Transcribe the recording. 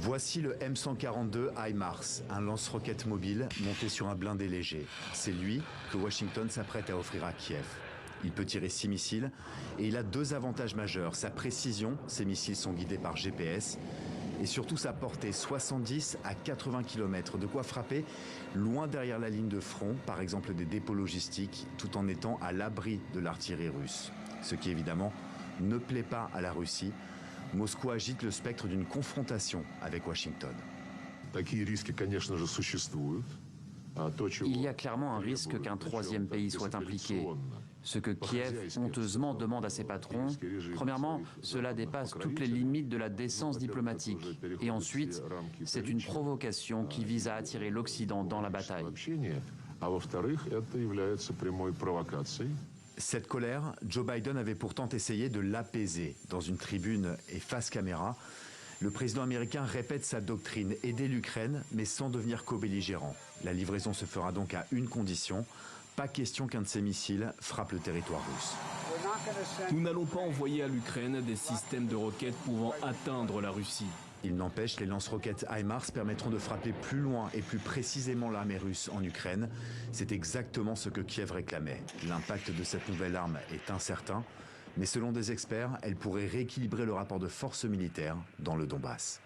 Voici le M142 HIMARS, un lance-roquette mobile monté sur un blindé léger. C'est lui que Washington s'apprête à offrir à Kiev. Il peut tirer 6 missiles et il a 2 avantages majeurs. Sa précision, ces missiles sont guidés par GPS, et surtout sa portée, 70 à 80 km, de quoi frapper loin derrière la ligne de front, par exemple des dépôts logistiques, tout en étant à l'abri de l'artillerie russe. Ce qui évidemment ne plaît pas à la Russie. Moscou agite le spectre d'une confrontation avec Washington. Il y a clairement un risque qu'un troisième pays soit impliqué. Ce que Kiev honteusement demande à ses patrons, premièrement, cela dépasse toutes les limites de la décence diplomatique. Et ensuite, c'est une provocation qui vise à attirer l'Occident dans la bataille. Cette colère, Joe Biden avait pourtant essayé de l'apaiser. Dans une tribune et face caméra, le président américain répète sa doctrine, aider l'Ukraine, mais sans devenir co-belligérant. La livraison se fera donc à une condition, pas question qu'un de ces missiles frappe le territoire russe. Nous n'allons pas envoyer à l'Ukraine des systèmes de roquettes pouvant atteindre la Russie. Il n'empêche, les lance-roquettes HIMARS permettront de frapper plus loin et plus précisément l'armée russe en Ukraine. C'est exactement ce que Kiev réclamait. L'impact de cette nouvelle arme est incertain, mais selon des experts, elle pourrait rééquilibrer le rapport de force militaire dans le Donbass.